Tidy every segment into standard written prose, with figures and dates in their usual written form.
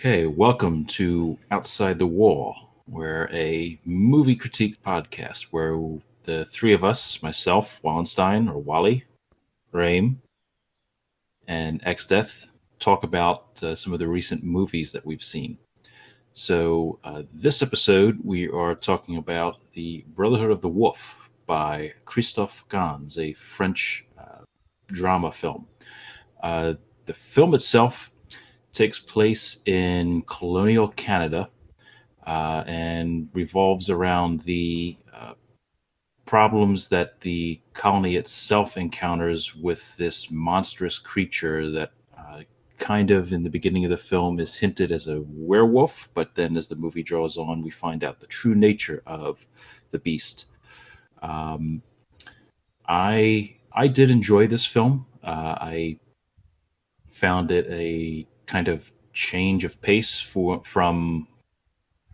Okay, welcome to Outside the Wall. We're a movie critique podcast where the three of us, myself, Wallenstein or Wally, Raim, and X Death, talk about some of the recent movies that we've seen. So, this episode, we are talking about The Brotherhood of the Wolf by Christophe Gans, a French drama film. Uh, the film itself takes place in colonial Canada and revolves around the problems that the colony itself encounters with this monstrous creature that kind of in the beginning of the film is hinted as a werewolf, but then as the movie draws on, we find out the true nature of the beast. Um, I did enjoy this film. I found it a kind of change of pace from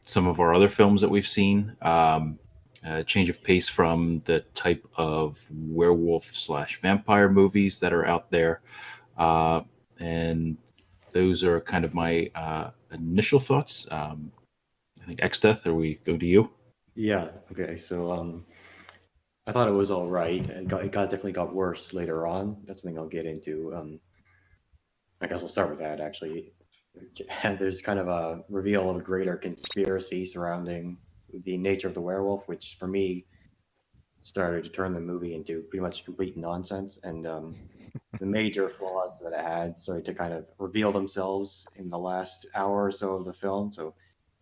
some of our other films that we've seen. A change of pace from the type of werewolf slash vampire movies that are out there. Uh, and those are kind of my initial thoughts. I think X Death, or we go to you? Yeah. Okay. I thought it was all right. It definitely got worse later on. That's something I'll get into. I guess we'll start with that actually. And there's kind of a reveal of a greater conspiracy surrounding the nature of the werewolf, which for me started to turn the movie into pretty much complete nonsense. And the major flaws that it had started to kind of reveal themselves in the last hour or so of the film. So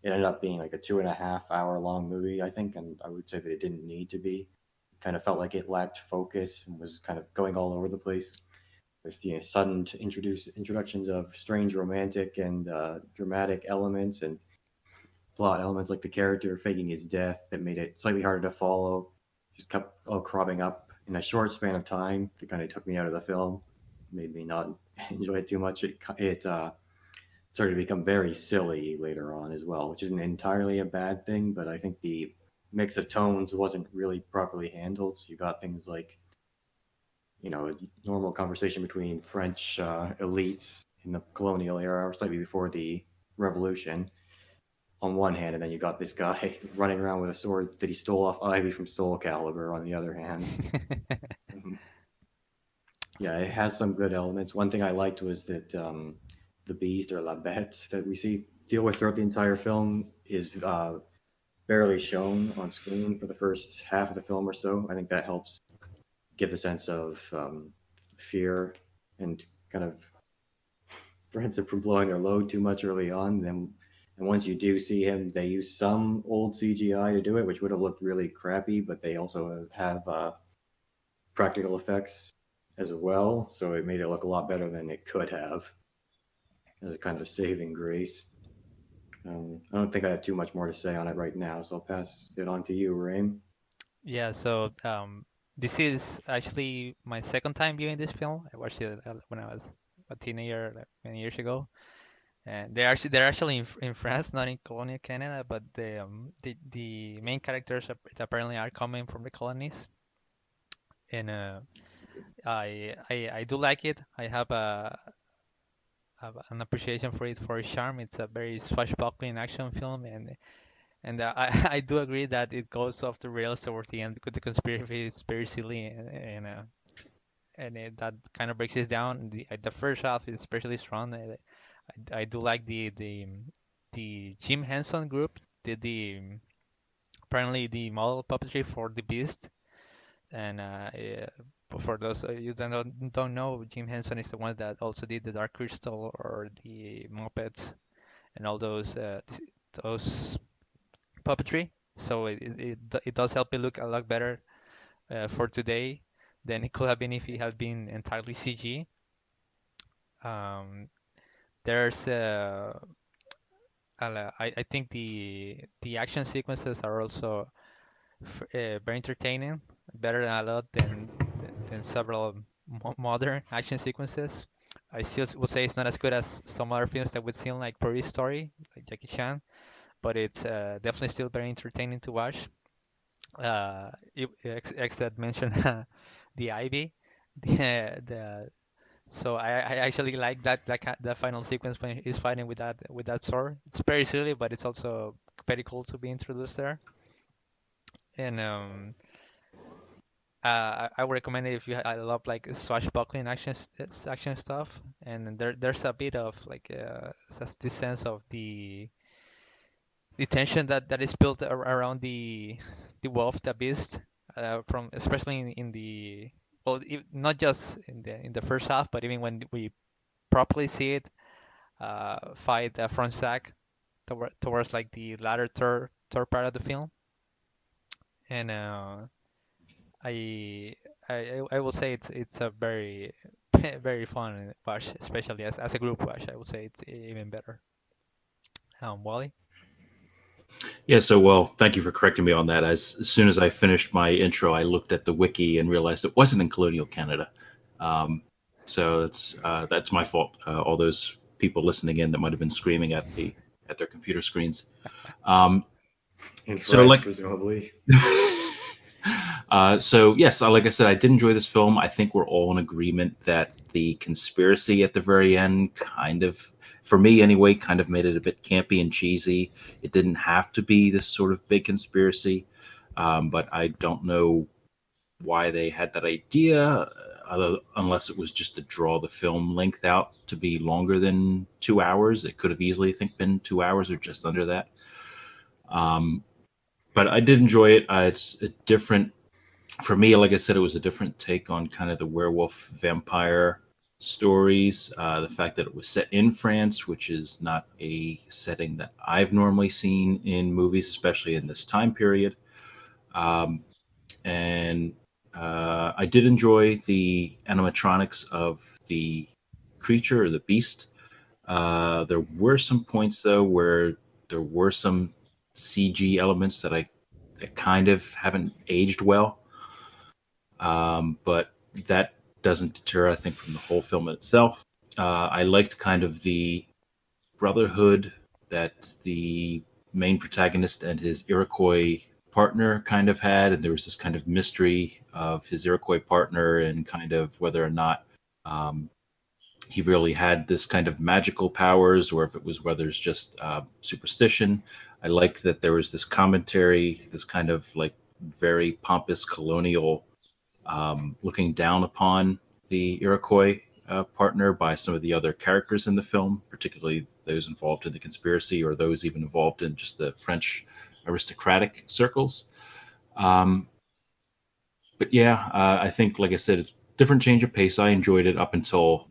it ended up being like a 2.5 hour long movie, I think, and I would say that it didn't need to be. It kind of felt like it lacked focus and was kind of going all over the place with sudden introductions of strange romantic and dramatic elements and plot elements like the character faking his death that made it slightly harder to follow. Just kept all cropping up in a short span of time that kind of took me out of the film, made me not enjoy it too much. It started to become very silly later on as well, which isn't entirely a bad thing, but I think the mix of tones wasn't really properly handled. So you got things like, normal conversation between French elites in the colonial era or slightly before the revolution on one hand, and then you got this guy running around with a sword that he stole off Ivy from Soul Calibur on the other hand. Mhm. Yeah, it has some good elements. One thing I liked was that the beast or La Bête that we see deal with throughout the entire film is barely shown on screen for the first half of the film or so. I think that helps give the sense of fear and kind of prevents them from blowing their load too much early on. And once you do see him, they use some old CGI to do it, which would have looked really crappy, but they also have practical effects as well. So it made it look a lot better than it could have as a kind of a saving grace. I don't think I have too much more to say on it right now, so I'll pass it on to you, Rain. Yeah, so this is actually my second time viewing this film. I watched it when I was a teenager, like many years ago, and they're actually in France, not in colonial Canada, but the main characters apparently are coming from the colonies, and I do like it. I have an appreciation for it for its charm. It's a very swashbuckling action film, and I do agree that it goes off the rails towards the end because the conspiracy is very silly and that kind of breaks it down. The first half is especially strong. I do like the Jim Henson group did the apparently the model puppetry for the Beast. And for those of you that don't know, Jim Henson is the one that also did the Dark Crystal or the Muppets and all those puppetry. So it does help it look a lot better for today than it could have been if it had been entirely CG. Um, there's I think the action sequences are also very entertaining, better a lot than several modern action sequences. I still would say it's not as good as some other films that we've seen like Police Story, like Jackie Chan, but it's definitely still very entertaining to watch. X that mentioned the Ivy, the So I actually like that final sequence when he's fighting with that sword. It's very silly, but it's also very cool to be introduced there. And I would recommend it if I love like swashbuckling action stuff. And there's a bit of like this sense of the tension that is built around the wolf, the beast, from especially in the well, not just in the first half, but even when we properly see it fight front sack towards like the latter third part of the film. And I, I will say it's a very very fun watch, especially as a group watch. I would say it's even better. Wally. Yeah, so well, thank you for correcting me on that. As soon as I finished my intro, I looked at the wiki and realized it wasn't in colonial Canada. Um, so that's my fault. All those people listening in that might have been screaming at their computer screens. Um, In so French, like presumably. so yes, like I said, I did enjoy this film. I think we're all in agreement that the conspiracy at the very end kind of, for me anyway, kind of made it a bit campy and cheesy. It didn't have to be this sort of big conspiracy, but I don't know why they had that idea, unless it was just to draw the film length out to be longer than 2 hours. It could have easily, I think, been 2 hours or just under that. Um, but I did enjoy it. It's a different for me, like I said, it was a different take on kind of the werewolf vampire stories. The fact that it was set in France, which is not a setting that I've normally seen in movies, especially in this time period. Um, and I did enjoy the animatronics of the creature or the beast. There were some points though where there were some CG elements that kind of haven't aged well. But that doesn't deter, I think, from the whole film itself. I liked kind of the brotherhood that the main protagonist and his Iroquois partner kind of had, and there was this kind of mystery of his Iroquois partner and kind of whether or not um, he really had this kind of magical powers or if it was whether it's just superstition. I liked that there was this commentary, this kind of like very pompous colonial looking down upon the Iroquois partner by some of the other characters in the film, particularly those involved in the conspiracy or those even involved in just the French aristocratic circles. Um, but yeah, I think, like I said, it's different change of pace. I enjoyed it up until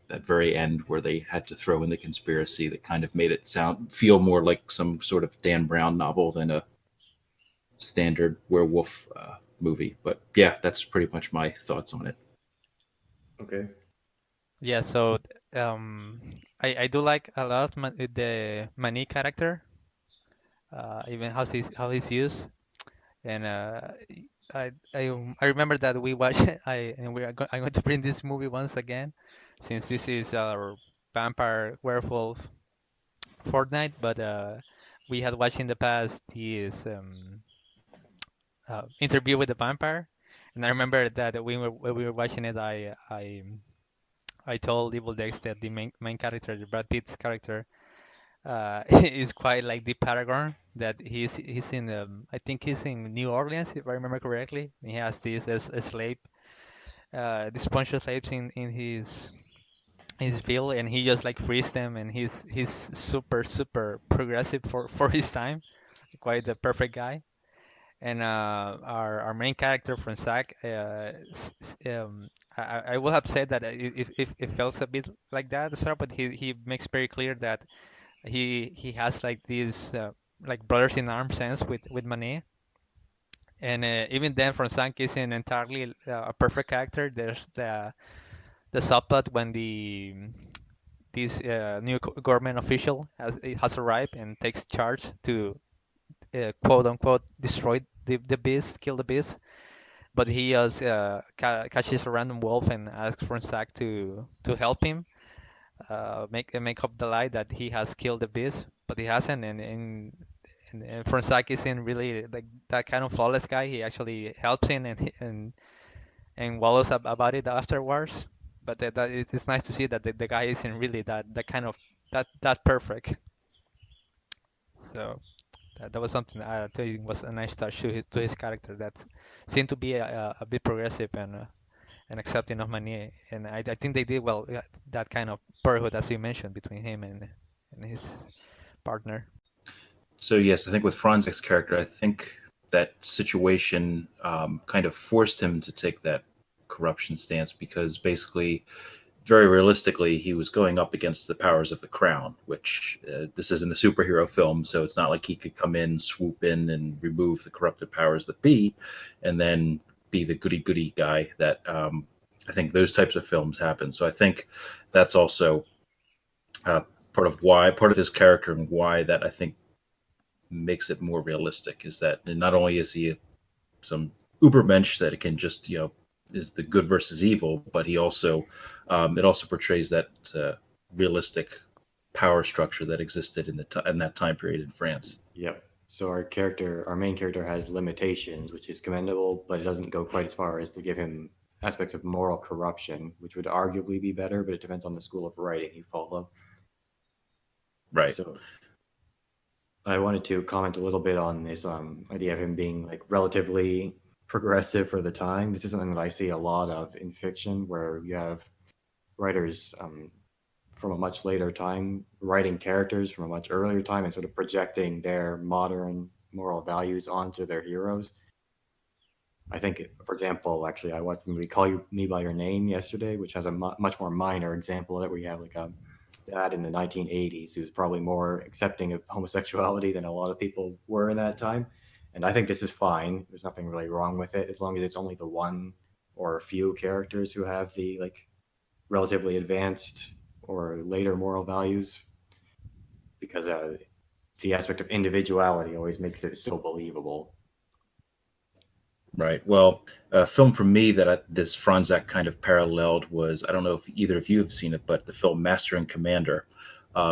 that very end where they had to throw in the conspiracy that kind of made it feel more like some sort of Dan Brown novel than a standard werewolf movie. But yeah, that's pretty much my thoughts on it. Okay. Yeah. So um, I do like a lot the Mani character, even how he's used. And I remember that we watched I'm going to bring this movie once again, since this is our vampire werewolf fortnight. But we had watched in the past this interview with the vampire, and I remember that when we were watching it, I told Evil Dex that the main character, the Brad Pitt's character, is quite like the Paragon. That he's in I think he's in New Orleans if I remember correctly. He has this as a slave, this bunch of slaves in his field, and he just like frees them, and he's super progressive for his time, quite the perfect guy. And our main character from Zack, I would have said that it felt a bit like that at the start, but he makes very clear that he has like these like brothers in arms sense with Manet. And even then, from Zack isn't entirely a perfect character. There's the subplot when this new government official has arrived and takes charge to quote unquote destroy the beast, kill the beast. But he just catches a random wolf and asks for Zack to help him make up the lie that he has killed the beast, but he hasn't. And Franzak isn't really like that kind of flawless guy. He actually helps him and wallows about it afterwards. but it's nice to see that the guy isn't really that kind of that perfect. So that was something I think was a nice touch to his character that seemed to be a bit progressive and accepting of money. And I think they did well that kind of brotherhood, as you mentioned, between him and his partner. So yes, I think with Franzek's character, I think that situation kind of forced him to take that corruption stance because basically, very realistically, he was going up against the powers of the crown. Which this isn't a superhero film, so it's not like he could come in, swoop in, and remove the corrupted powers that be, and then be the goody goody guy that I think those types of films happen. So I think that's also uh, part of his character and why that I think makes it more realistic is that not only is he some ubermensch that it can just is the good versus evil, but he also it also portrays that realistic power structure that existed in that time period in France. Yep. So our main character, has limitations, which is commendable, but it doesn't go quite as far as to give him aspects of moral corruption, which would arguably be better, but it depends on the school of writing you follow. Right. So I wanted to comment a little bit on this idea of him being like relatively progressive for the time. This is something that I see a lot of in fiction, where you have writers from a much later time writing characters from a much earlier time and sort of projecting their modern moral values onto their heroes. I think, for example, actually, I watched the movie Me by Your Name yesterday, which has a much more minor example of it, where you have like a dad in the 1980s who's probably more accepting of homosexuality than a lot of people were in that time. And I think this is fine. There's nothing really wrong with it, as long as it's only the one or a few characters who have the like relatively advanced or later moral values, because the aspect of individuality always makes it so believable. Right. Well, a film for me that this Franzak kind of paralleled was, I don't know if either of you have seen it, but the film Master and Commander,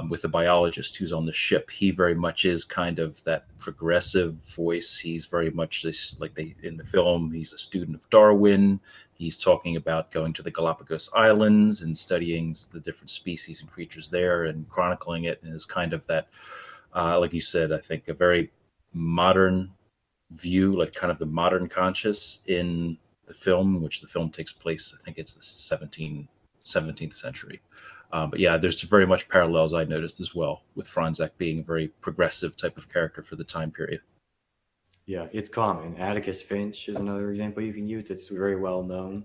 with the biologist who's on the ship. He very much is kind of that progressive voice. He's very much this, like they in the film, he's a student of Darwin. He's talking about going to the Galapagos Islands and studying the different species and creatures there and chronicling it. And is kind of that, like you said, I think a very modern view, like kind of the modern conscious in the film, which the film takes place, I think it's the 17th century. But yeah, there's very much parallels I noticed as well with Franzek being a very progressive type of character for the time period. Yeah, it's common. Atticus Finch is another example you can use that's very well known.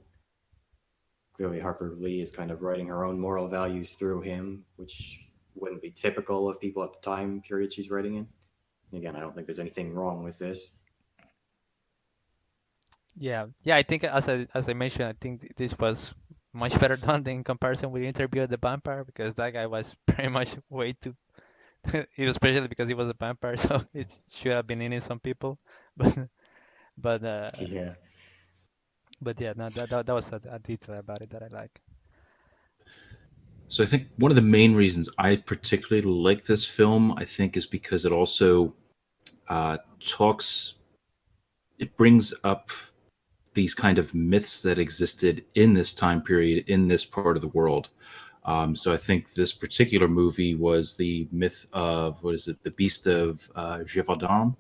Clearly, Harper Lee is kind of writing her own moral values through him, which wouldn't be typical of people at the time period she's writing in. Again, I don't think there's anything wrong with this. Yeah, I think as I mentioned, I think this was much better done in comparison with Interview with the Vampire, because that guy was pretty much way too. Especially because he was a vampire, so it should have been eating some people. But but uh, Yeah. but yeah, no, that was a detail about it that I like. So I think one of the main reasons I particularly like this film, I think, is because it also talks, it brings up these kind of myths that existed in this time period in this part of the world. So I think this particular movie was the myth of, what is it, the Beast of Gévaudan,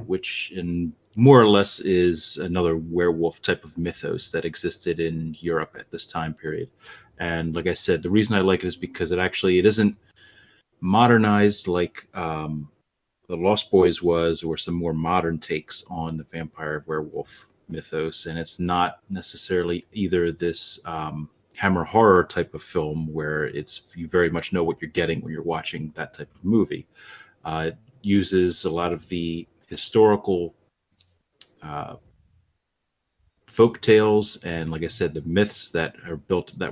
which in more or less is another werewolf type of mythos that existed in Europe at this time period. And like I said, the reason I like it is because it isn't modernized like the Lost Boys was, or some more modern takes on the vampire werewolf mythos, and it's not necessarily either this hammer horror type of film where it's you very much know what you're getting when you're watching that type of movie. It uses a lot of the historical uh, folk tales and, like I said, the myths that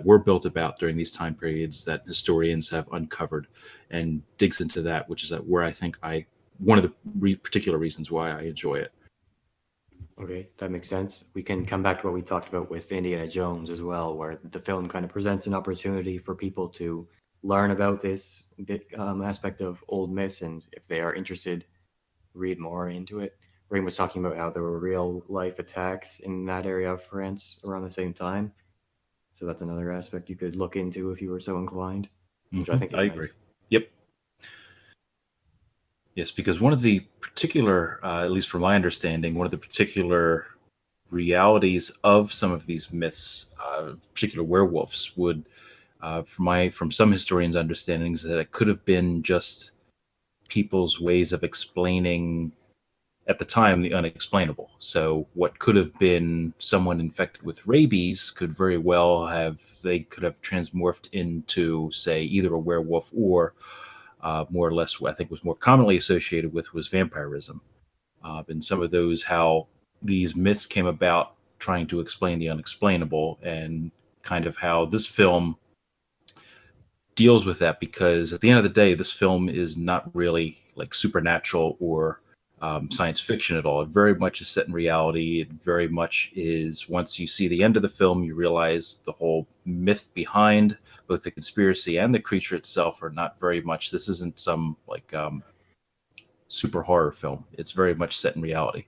were built about during these time periods that historians have uncovered, and digs into that, which is where I think one of the particular reasons why I enjoy it. Okay, that makes sense. We can come back to what we talked about with Indiana Jones as well, where the film kind of presents an opportunity for people to learn about this aspect of old myths, and if they are interested, read more into it. Rain was talking about how there were real life attacks in that area of France around the same time. So that's another aspect you could look into if you were so inclined, which I Mhm, think is I agree. nice. Yep. Yes, because one of the particular, at least from my understanding, one of the particular realities of some of these myths, particular werewolves, would, from some historians' understandings, that it could have been just people's ways of explaining at the time the unexplainable. So what could have been someone infected with rabies could very well have they could have transmorphed into, say, either a werewolf or more or less what I think was more commonly associated with was vampirism. And some of those how these myths came about trying to explain the unexplainable, and kind of how this film deals with that, because at the end of the day, this film is not really like supernatural or science fiction at all. It very much is set in reality. It very much is, once you see the end of the film, you realize the whole myth behind both the conspiracy and the creature itself are not very much. This isn't some like super horror film. It's very much set in reality.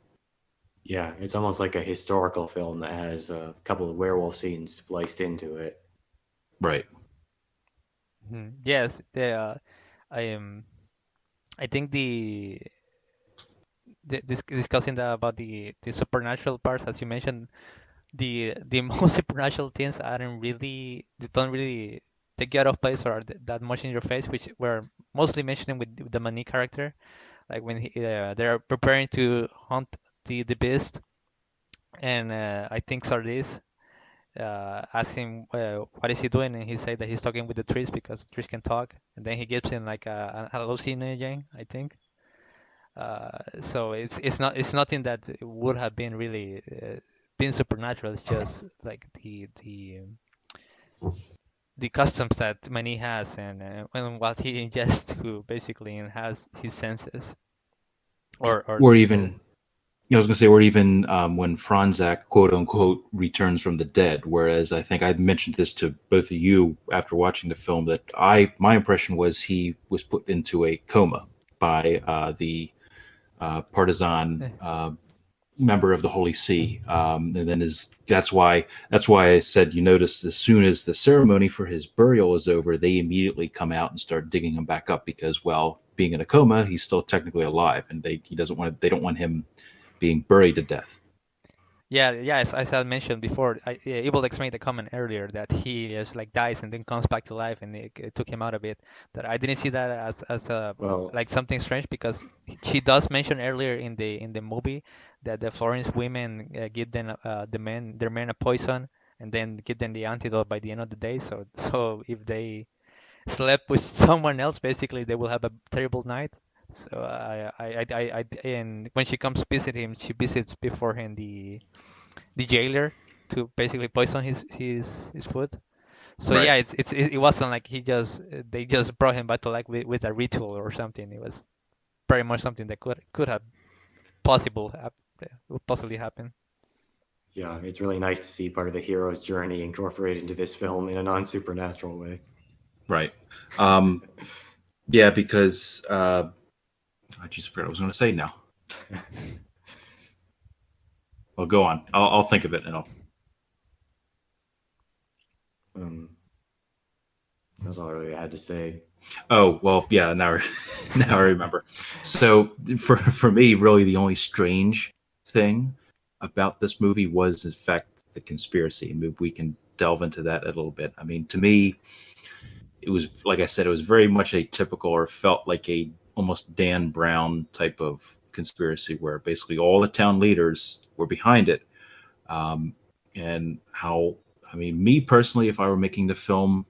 Yeah, it's almost like a historical film that has a couple of werewolf scenes spliced into it. Right. Yes, I am. I think discussing about the supernatural parts, as you mentioned, the most supernatural things they don't really take you out of place or are that much in your face, which we're mostly mentioning with the Mani character, like when they're preparing to hunt the beast, and I think Sardis asks him what is he doing, and he said that he's talking with the trees because trees can talk, and then he gives him like a hallucinogen, I think. So it's nothing that would have been really been supernatural. It's just like the customs that Mani has and what he ingests to basically enhance his senses or Or the even I was going to say, or even when Franzak, quote unquote, returns from the dead. Whereas I think I mentioned this to both of you after watching the film that my impression was he was put into a coma by the partisan member of the Holy See, and then that's why I said, you notice as soon as the ceremony for his burial is over, they immediately come out and start digging him back up because, well, being in a coma, he's still technically alive, and they don't want him being buried to death. Yeah, as I mentioned before, Evil explained the comment earlier that he just like dies and then comes back to life, and it took him out of it. That I didn't see that as a Well, like something strange because she does mention earlier in the movie that the Florence women give them their men a poison and then give them the antidote by the end of the day. So if they slept with someone else, basically they will have a terrible night. So and when she comes visit him, she visits beforehand the jailer to basically poison his food. So Right. yeah, it wasn't like he just they just brought him back to life with a ritual or something. It was very much something that could have possibly happen. yeah, it's really nice to see part of the hero's journey incorporated into this film in a non-supernatural way. Right. Um, yeah, because I just forgot what I was going to say now. Well, go on. I'll think of it and I'll. Um, that's all I really had to say. Oh well, yeah. Now, now I remember. So for me, really, the only strange thing about this movie was, in fact, the conspiracy. And maybe we can delve into that a little bit. I mean, to me, it was like I said, it was very much a typical, or felt like a almost Dan Brown type of conspiracy, where basically all the town leaders were behind it. Um, and how, I mean, me personally, if I were making the film,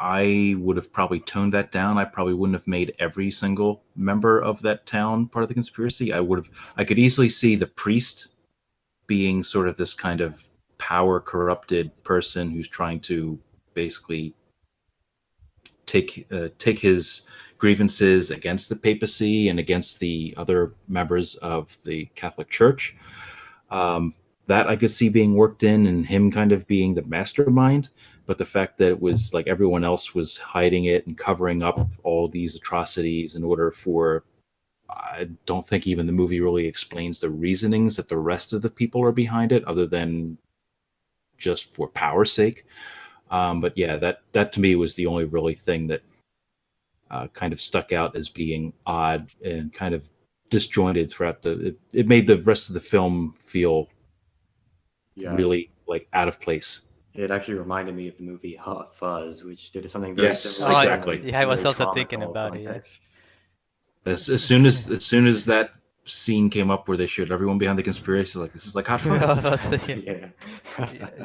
I would have probably toned that down. I probably wouldn't have made every single member of that town part of the conspiracy. I could easily see the priest being sort of this kind of power corrupted person who's trying to basically take his grievances against the papacy and against the other members of the Catholic Church. Um, that I could see being worked in, and him kind of being the mastermind. But the fact that it was like everyone else was hiding it and covering up all these atrocities in order for, I don't think even the movie really explains the reasonings that the rest of the people are behind it, other than just for power's sake. But yeah, that to me was the only really thing that kind of stuck out as being odd and kind of disjointed throughout it made the rest of the film feel Yeah, really like out of place. it actually reminded me of the movie Hot Fuzz, which did something very Yes, similar, Oh, but in a exactly. yeah, I was very also thinking comical about it. Yeah. context. As soon as that scene came up where they showed everyone behind the conspiracy, like this is like Hot Fuzz. Yeah. Yeah.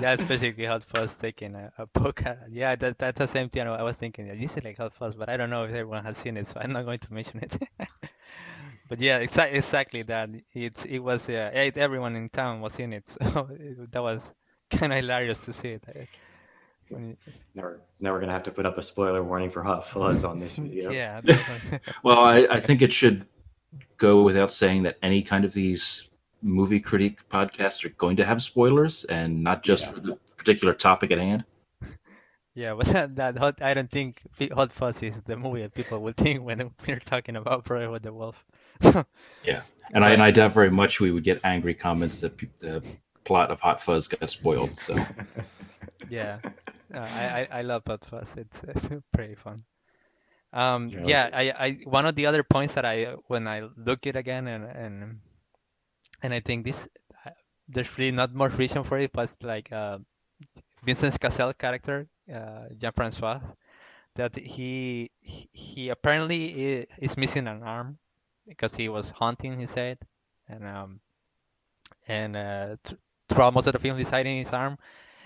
Yeah, especially Hot Fuzz taking a poke at. Yeah, that's the same thing. I was thinking. Yeah, this is like Hot Fuzz, but I don't know if everyone has seen it, so I'm not going to mention it. But yeah, exactly that. It was everyone in town was in it, so that was kind of hilarious to see it. When Now we're gonna have to put up a spoiler warning for Hot Fuzz on this video. yeah, definitely. Well, I think it should go without saying that any kind of these movie critique podcasts are going to have spoilers, and not just Yeah. for the particular topic at hand. Yeah, but that I don't think Hot Fuzz is the movie that people would think when we're talking about Brotherhood the Wolf. So, Yeah, but and I doubt very much we would get angry comments that the plot of Hot Fuzz got spoiled. So yeah, I love Hot Fuzz. It's pretty fun. Yeah, I one of the other points that I when I look it again and I think this there's really not much reason for it, but like Vincent Cassel character, Jean-Francois, that he apparently is missing an arm because he was hunting, he said, and throughout most of the film he's hiding his arm,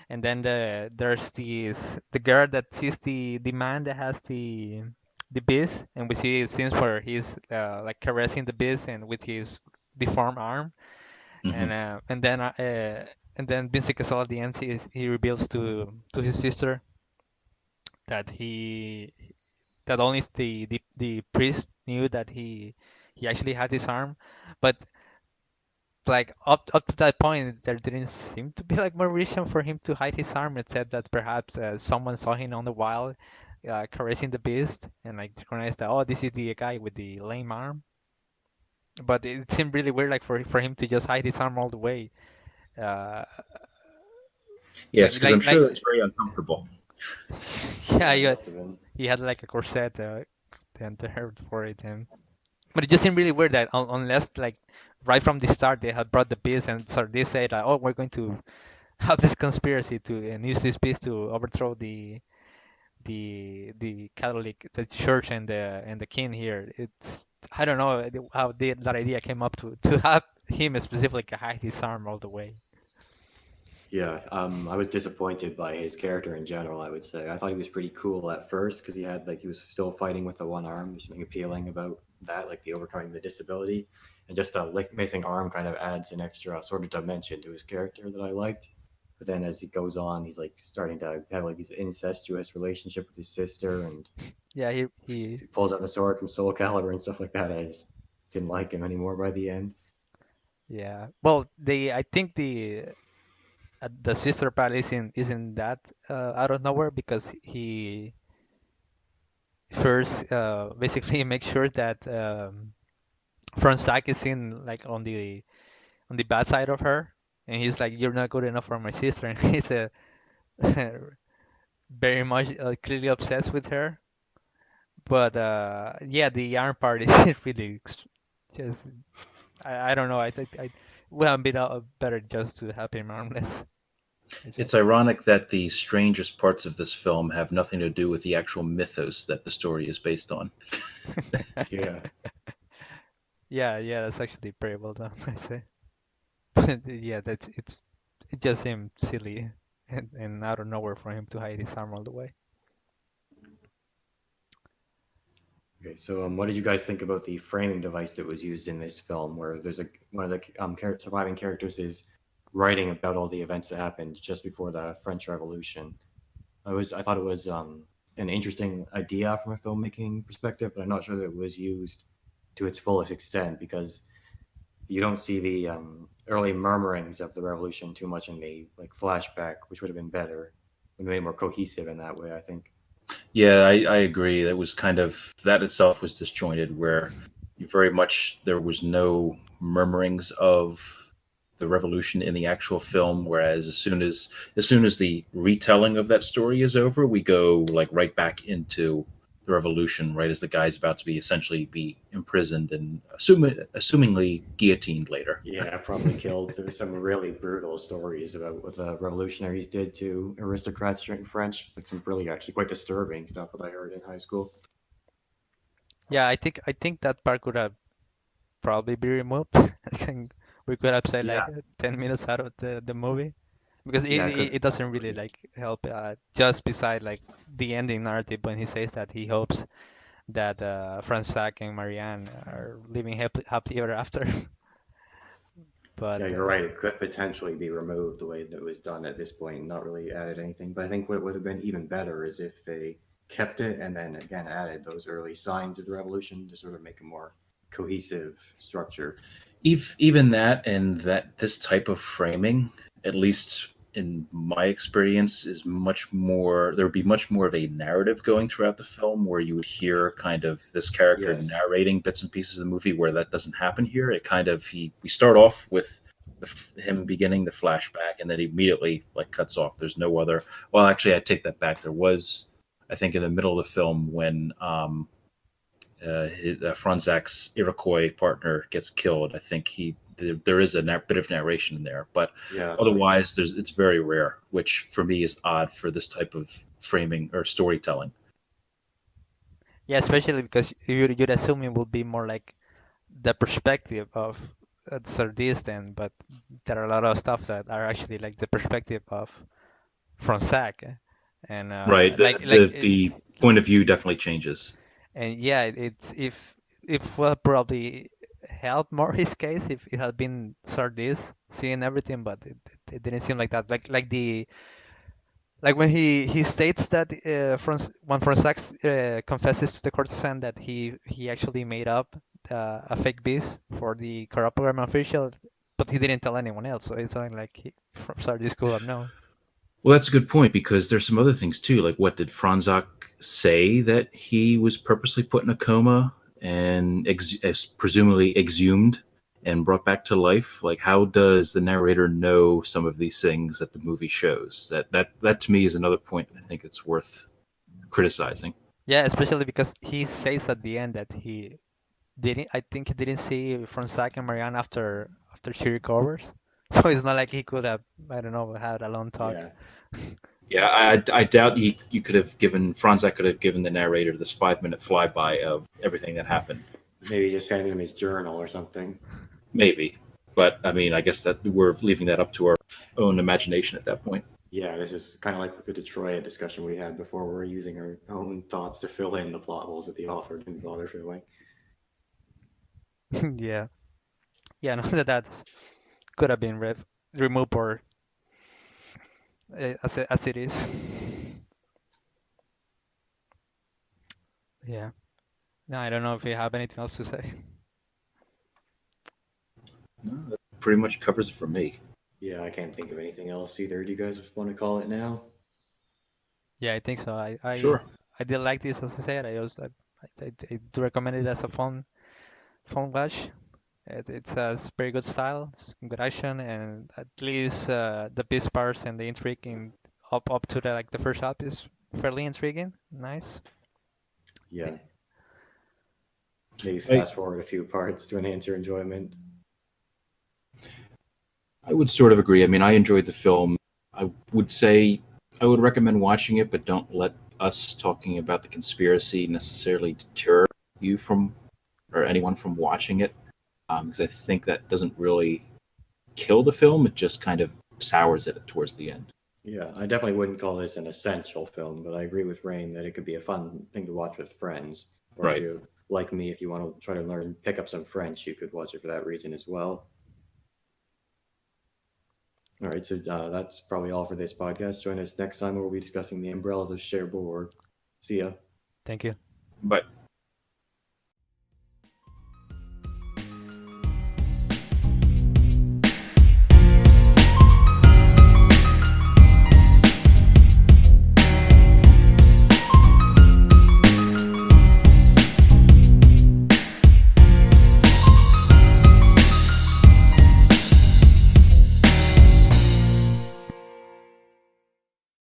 and then there's the girl that sees the man that has the beast, and we see scenes where he's like caressing the beast and with his deformed arm, mhm. and then Vincent Cassel at the end he reveals to his sister that that only the priest knew that he actually had his arm, but like up to that point there didn't seem to be like more reason for him to hide his arm except that perhaps someone saw him on the wild caressing the beast and like recognized that, oh, this is the guy with the lame arm, but it seemed really weird like for him to just hide his arm all the way, uh, Yes, because I'm sure like that's very uncomfortable. yeah, it must have been. he had like a corset there for it, and but it just seemed really weird that unless like right from the start they had brought the beast and so they said like, oh, we're going to have this conspiracy to and use this beast to overthrow the Catholic the church and the king here. It's I don't know how that idea came up to have him specifically hide his arm all the way. Yeah, I was disappointed by his character in general. I would say I thought he was pretty cool at first because he was still fighting with the one arm. There's something appealing about that, like the overcoming the disability, and just the missing arm kind of adds an extra sort of dimension to his character that I liked. But then as he goes on, he's like starting to have like his incestuous relationship with his sister, and Yeah, he pulls out the sword from Soul Calibur and stuff like that. I just didn't like him anymore by the end. yeah. Well, I think the sister part isn't that out of nowhere because he first basically makes sure that Franzak is in like on the bad side of her, and he's like, "You're not good enough for my sister," and he's very much clearly obsessed with her. But yeah, the yarn part is really just I don't know. I think I would have been better just to have him armless. It's ironic that the strangest parts of this film have nothing to do with the actual mythos that the story is based on. Yeah. Yeah, that's actually pretty well done, I say. But yeah, it just seemed silly and out of nowhere for him to hide his arm all the way. Okay, so what did you guys think about the framing device that was used in this film, where there's one of the surviving characters is writing about all the events that happened just before the French Revolution? I thought it was an interesting idea from a filmmaking perspective, but I'm not sure that it was used to its fullest extent because you don't see the early murmurings of the revolution too much in the like flashback, which would have been better and made it more cohesive in that way, I think. Yeah, I agree. That was kind of that itself was disjointed, where very much there was no murmurings of the revolution in the actual film. Whereas as soon as the retelling of that story is over, we go like right back into the revolution, right as the guy's about to be essentially be imprisoned and assumingly guillotined later. Yeah, probably killed. There's some really brutal stories about what the revolutionaries did to aristocrats during French. Like some really actually quite disturbing stuff that I heard in high school. Yeah, I think that part could have probably be removed. We could have said like Yeah, 10 minutes out of the movie because it, yeah, it it, could it doesn't really agree. like help just beside like the ending narrative when he says that he hopes that Fransac and Marianne are living happily ever after. Yeah, But you're right. It could potentially be removed the way that it was done at this point, and not really added anything. But I think what would have been even better is if they kept it and then again added those early signs of the revolution to sort of make a more cohesive structure. Even that, and that this type of framing, at least in my experience, is much more, there would be much more of a narrative going throughout the film where you would hear kind of this character Yes. narrating bits and pieces of the movie, where that doesn't happen here. It kind of, we start off with him beginning the flashback, and then immediately like cuts off. There's no other, well, actually I take that back. There was, I think, in the middle of the film when Franzac's Iroquois partner gets killed. I think there is a bit of narration in there, but Yeah, that's right. otherwise, it's very rare, which for me is odd for this type of framing or storytelling. yeah, especially because you'd assume it would be more like the perspective of Sardis then, but there are a lot of stuff that are actually like the perspective of Fransac, and Right. The point of view definitely changes. and yeah, it's if will probably help more his case if it had been Sardis seeing everything, but it didn't seem like that. Like when he states that when Fransac confesses to the courtesan that he actually made up a fake beast for the corrupt government official, but he didn't tell anyone else. So it's something like Sardis could have known. Well, that's a good point because there's some other things too. Like, what did Franzak say that he was purposely put in a coma and presumably exhumed and brought back to life? Like, how does the narrator know some of these things that the movie shows? That to me is another point I think it's worth criticizing. Yeah, especially because he says at the end that he didn't. I think he didn't see Fransac and Marianne after she recovers. So it's not like he could have, I don't know, had a long talk. Yeah, Yeah, I doubt you could have given Franzak could have given the narrator this 5 minute flyby of everything that happened. maybe just handing him his journal or something. Maybe, but I mean, I guess that we're leaving that up to our own imagination at that point. Yeah, this is kind of like the Detroit discussion we had before. We're using our own thoughts to fill in the plot holes that the author didn't bother filling. Yeah, yeah, no, that could have been removed or as it is. Yeah. No, I don't know if you have anything else to say. No, that pretty much covers it for me. Yeah, I can't think of anything else either. Do you guys want to call it now? Yeah, I think so. Sure. I did like this, as I said. I do recommend it as a fun watch. It's a very good style, it's good action, and at least the best parts and the intrigue up to the first half is fairly intriguing. Nice. Yeah. Maybe I, fast forward a few parts to enhance your enjoyment. I would sort of agree. I mean, I enjoyed the film. I would say I would recommend watching it, but don't let us talking about the conspiracy necessarily deter you from or anyone from watching it, because I think that doesn't really kill the film. It just kind of sours it towards the end. Yeah, I definitely wouldn't call this an essential film, but I agree with Rain that it could be a fun thing to watch with friends. Or if Right. you, like me, if you want to try to learn, pick up some French, you could watch it for that reason as well. All right, so that's probably all for this podcast. Join us next time where we'll be discussing the umbrellas of Cherbourg. See ya. Thank you. But